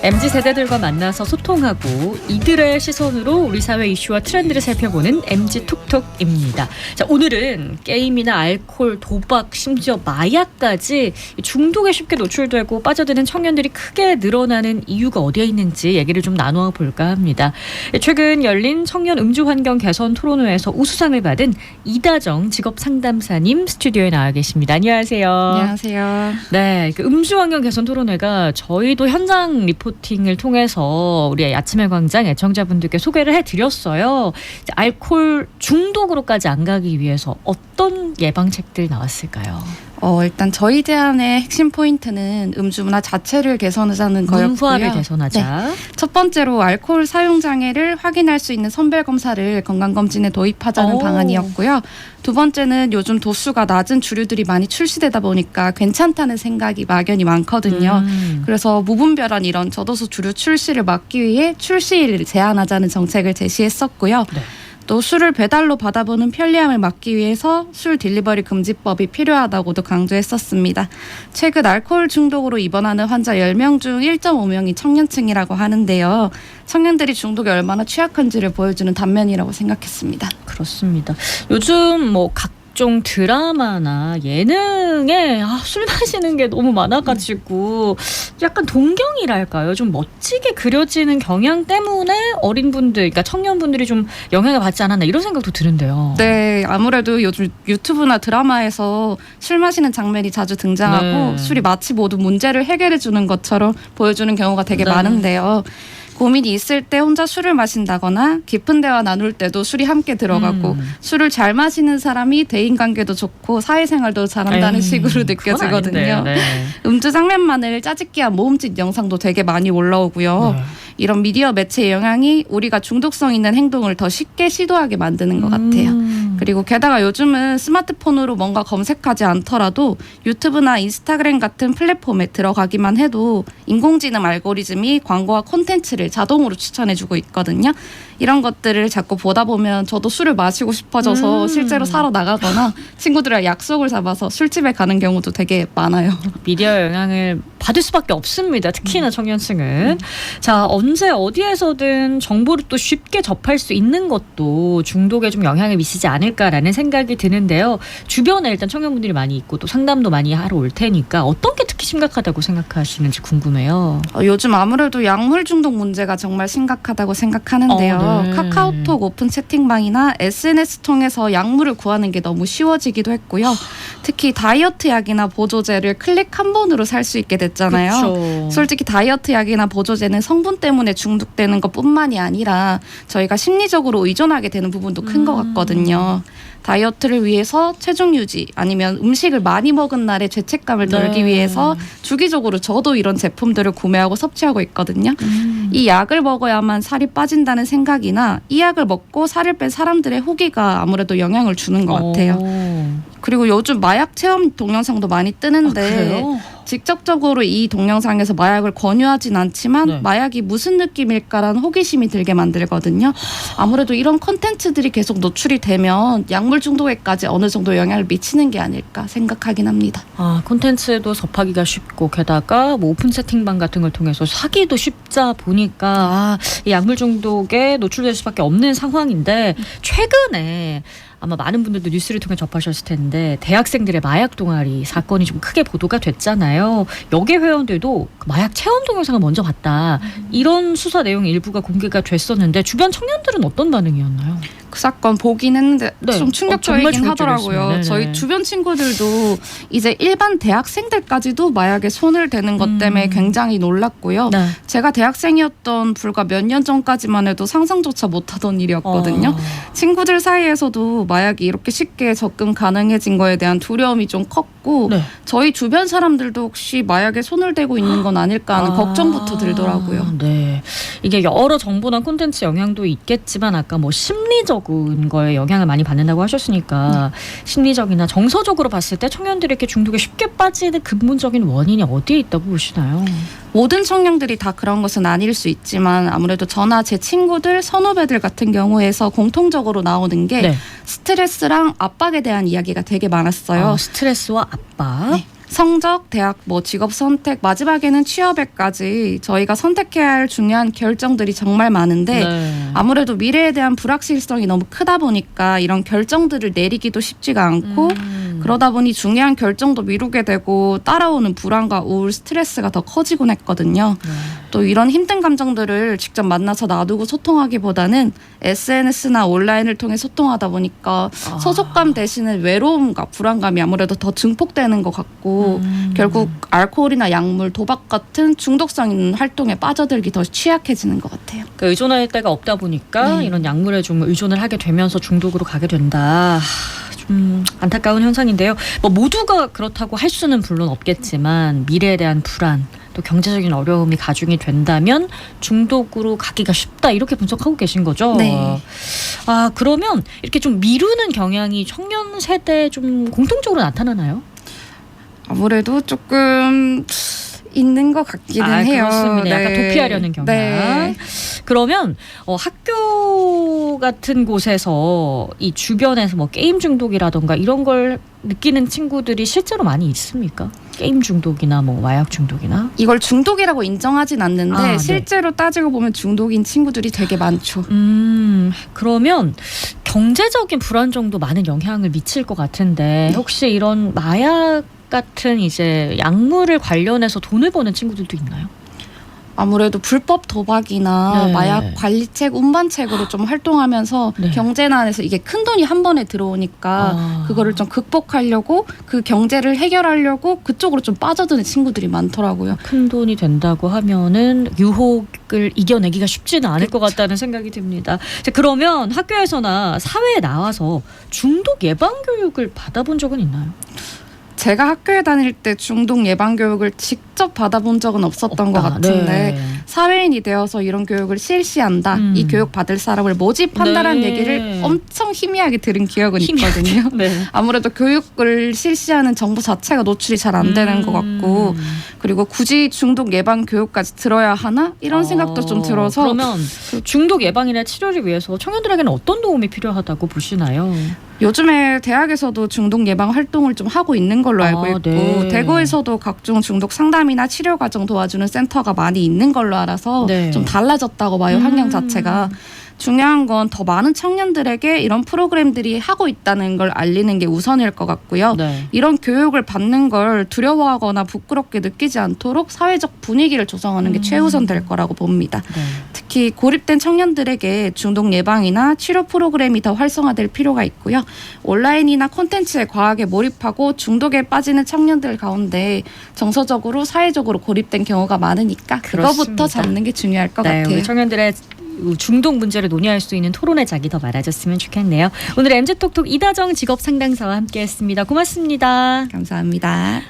MZ세대들과 만나서 소통하고 이들의 시선으로 우리 사회 이슈와 트렌드를 살펴보는 MZ톡톡입니다. 자, 오늘은 게임이나 알코올, 도박, 심지어 마약까지 중독에 쉽게 노출되고 빠져드는 청년들이 크게 늘어나는 이유가 어디에 있는지 얘기를 좀 나누어 볼까 합니다. 최근 열린 청년 음주환경 개선 토론회에서 우수상을 받은 이다정 직업상담사님 스튜디오에 나와 계십니다. 안녕하세요. 안녕하세요. 네, 그 음주환경 개선 토론회가 저희도 현장 리포팅을 통해서 우리 아침의 광장 애청자분들께 소개를 해드렸어요. 알코올 중독으로까지 안 가기 위해서 어떤 예방책들 나왔을까요? 일단 저희 제안의 핵심 포인트는 음주 문화 자체를 개선하자는 거였고요. 문화를 개선하자. 네. 첫 번째로 알코올 사용 장애를 확인할 수 있는 선별 검사를 건강검진에 도입하자는 방안이었고요. 두 번째는 요즘 도수가 낮은 주류들이 많이 출시되다 보니까 괜찮다는 생각이 막연히 많거든요. 그래서 무분별한 이런 저도수 주류 출시를 막기 위해 출시일을 제한하자는 정책을 제시했었고요. 네. 또 술을 배달로 받아보는 편리함을 막기 위해서 술 딜리버리 금지법이 필요하다고도 강조했었습니다. 최근 알코올 중독으로 입원하는 환자 10명 중 1.5명이 청년층이라고 하는데요. 청년들이 중독에 얼마나 취약한지를 보여주는 단면이라고 생각했습니다. 그렇습니다. 요즘 각종 드라마나 예능에 술 마시는 게 너무 많아가지고 약간 동경이랄까요? 좀 멋지게 그려지는 경향 때문에 어린 분들, 그러니까 청년분들이 좀 영향을 받지 않았나 이런 생각도 드는데요. 네, 아무래도 요즘 유튜브나 드라마에서 술 마시는 장면이 자주 등장하고 술이 마치 모두 문제를 해결해 주는 것처럼 보여주는 경우가 되게 많은데요. 고민이 있을 때 혼자 술을 마신다거나 깊은 대화 나눌 때도 술이 함께 들어가고 술을 잘 마시는 사람이 대인관계도 좋고 사회생활도 잘한다는 식으로 느껴지거든요. 네. 음주 장면만을 짜집기한 모음집 영상도 되게 많이 올라오고요. 네. 이런 미디어 매체의 영향이 우리가 중독성 있는 행동을 더 쉽게 시도하게 만드는 것 같아요. 그리고 게다가 요즘은 스마트폰으로 뭔가 검색하지 않더라도 유튜브나 인스타그램 같은 플랫폼에 들어가기만 해도 인공지능 알고리즘이 광고와 콘텐츠를 자동으로 추천해주고 있거든요. 이런 것들을 자꾸 보다 보면 저도 술을 마시고 싶어져서 실제로 사러 나가거나 친구들이랑 약속을 잡아서 술집에 가는 경우도 되게 많아요. 미디어 영향을 받을 수밖에 없습니다. 특히나 청년층은. 자, 언제 어디에서든 정보를 또 쉽게 접할 수 있는 것도 중독에 좀 영향을 미치지 않을까라는 생각이 드는데요. 주변에 일단 청년분들이 많이 있고 또 상담도 많이 하러 올 테니까 어떤 게 특히 심각하다고 생각하시는지 궁금해요. 요즘 아무래도 약물 중독 문제가 정말 심각하다고 생각하는데요. 네. 카카오톡 오픈 채팅방이나 SNS 통해서 약물을 구하는 게 너무 쉬워지기도 했고요. 특히 다이어트 약이나 보조제를 클릭 한 번으로 살 수 있게 됐잖아요. 그쵸. 솔직히 다이어트 약이나 보조제는 성분 때문에 중독되는 것뿐만이 아니라 저희가 심리적으로 의존하게 되는 부분도 큰 것 같거든요. 다이어트를 위해서 체중 유지 아니면 음식을 많이 먹은 날에 죄책감을 덜기 위해서 주기적으로 저도 이런 제품들을 구매하고 섭취하고 있거든요. 이 약을 먹어야만 살이 빠진다는 생각이나 이 약을 먹고 살을 뺀 사람들의 후기가 아무래도 영향을 주는 것 같아요. 그리고 요즘 마약 체험 동영상도 많이 뜨는데 직접적으로 이 동영상에서 마약을 권유하진 않지만 마약이 무슨 느낌일까라는 호기심이 들게 만들거든요. 아무래도 이런 콘텐츠들이 계속 노출이 되면 약물 중독에까지 어느 정도 영향을 미치는 게 아닐까 생각하긴 합니다. 콘텐츠도 접하기가 쉽고 게다가 오픈 채팅방 같은 걸 통해서 사기도 쉽자 보니까 이 약물 중독에 노출될 수밖에 없는 상황인데 최근에 아마 많은 분들도 뉴스를 통해 접하셨을 텐데 대학생들의 마약 동아리 사건이 좀 크게 보도가 됐잖아요. 여계 회원들도 마약 체험 동영상을 먼저 봤다. 이런 수사 내용 일부가 공개가 됐었는데 주변 청년들은 어떤 반응이었나요? 그 사건 보긴 했는데 좀 충격적이긴 하더라고요. 저희 주변 친구들도 이제 일반 대학생들까지도 마약에 손을 대는 것 때문에 굉장히 놀랐고요. 제가 대학생이었던 불과 몇 년 전까지만 해도 상상조차 못하던 일이었거든요. 친구들 사이에서도 마약이 이렇게 쉽게 접근 가능해진 거에 대한 두려움이 좀 컸고 저희 주변 사람들도 혹시 마약에 손을 대고 있는 건 아닐까 하는 걱정부터 들더라고요. 네, 이게 여러 정보나 콘텐츠 영향도 있겠지만 아까 심리적 거에 영향을 많이 받는다고 하셨으니까 심리적이나 정서적으로 봤을 때 청년들이 이렇게 중독에 쉽게 빠지는 근본적인 원인이 어디에 있다고 보시나요? 모든 청년들이 다 그런 것은 아닐 수 있지만 아무래도 저나 제 친구들, 선후배들 같은 경우에서 공통적으로 나오는 게 스트레스랑 압박에 대한 이야기가 되게 많았어요. 스트레스와 압박. 성적, 대학, 직업 선택, 마지막에는 취업에까지 저희가 선택해야 할 중요한 결정들이 정말 많은데 네. 아무래도 미래에 대한 불확실성이 너무 크다 보니까 이런 결정들을 내리기도 쉽지가 않고 그러다 보니 중요한 결정도 미루게 되고 따라오는 불안과 우울, 스트레스가 더 커지곤 했거든요. 또 이런 힘든 감정들을 직접 만나서 나누고 소통하기보다는 SNS나 온라인을 통해 소통하다 보니까 소속감 대신에 외로움과 불안감이 아무래도 더 증폭되는 것 같고 결국 알코올이나 약물, 도박 같은 중독성 있는 활동에 빠져들기 더 취약해지는 것 같아요. 그러니까 의존할 데가 없다 보니까 네. 이런 약물에 좀 의존을 하게 되면서 중독으로 가게 된다. 좀 안타까운 현상인데요. 뭐 모두가 그렇다고 할 수는 물론 없겠지만 미래에 대한 불안 또 경제적인 어려움이 가중이 된다면 중독으로 가기가 쉽다 이렇게 분석하고 계신 거죠. 네. 아 그러면 이렇게 좀 미루는 경향이 청년 세대에 좀 공통적으로 나타나나요? 아무래도 조금 있는 것 같기는 해요. 그렇습니다. 약간 도피하려는 경향. 네. 그러면 학교 같은 곳에서 이 주변에서 뭐 게임 중독이라던가 이런 걸 느끼는 친구들이 실제로 많이 있습니까? 게임 중독이나 뭐 마약 중독이나? 이걸 중독이라고 인정하진 않는데 네. 실제로 따지고 보면 중독인 친구들이 되게 많죠. 그러면 경제적인 불안정도 많은 영향을 미칠 것 같은데 혹시 이런 마약 같은 이제 약물을 관련해서 돈을 버는 친구들도 있나요? 아무래도 불법 도박이나 네. 마약 관리책, 운반책으로 좀 활동하면서 네. 경제난에서 이게 큰 돈이 한 번에 들어오니까 그거를 좀 극복하려고 그 경제를 해결하려고 그쪽으로 좀 빠져드는 친구들이 많더라고요. 큰 돈이 된다고 하면은 유혹을 이겨내기가 쉽지는 않을 것 같다는 생각이 듭니다. 자, 그러면 학교에서나 사회에 나와서 중독 예방 교육을 받아본 적은 있나요? 제가 학교에 다닐 때 중독 예방 교육을 직접 받아본 적은 없었던 것 같은데 네. 사회인이 되어서 이런 교육을 실시한다. 이 교육 받을 사람을 모집한다라는 네. 얘기를 엄청 희미하게 들은 기억은 있거든요. 네. 아무래도 교육을 실시하는 정보 자체가 노출이 잘 안 되는 것 같고 그리고 굳이 중독 예방 교육까지 들어야 하나? 이런 생각도 좀 들어서 그러면 중독 예방이나 치료를 위해서 청년들에게는 어떤 도움이 필요하다고 보시나요? 요즘에 대학에서도 중독 예방 활동을 좀 하고 있는 걸로 알고 있고 네. 대구에서도 각종 중독 상담이나 치료 과정 도와주는 센터가 많이 있는 걸로 알아서 네. 좀 달라졌다고 봐요. 환경 자체가. 중요한 건 더 많은 청년들에게 이런 프로그램들이 하고 있다는 걸 알리는 게 우선일 것 같고요. 네. 이런 교육을 받는 걸 두려워하거나 부끄럽게 느끼지 않도록 사회적 분위기를 조성하는 게 최우선 될 거라고 봅니다. 네. 특히 고립된 청년들에게 중독 예방이나 치료 프로그램이 더 활성화될 필요가 있고요. 온라인이나 콘텐츠에 과하게 몰입하고 중독에 빠지는 청년들 가운데 정서적으로 사회적으로 고립된 경우가 많으니까 그렇습니다. 그거부터 잡는 게 중요할 것 네, 같아요. 우리 청년들의 중독 문제를 논의할 수 있는 토론의 장이 더 많아졌으면 좋겠네요. 오늘 MZ톡톡 이다정 직업상담사와 함께했습니다. 고맙습니다. 감사합니다.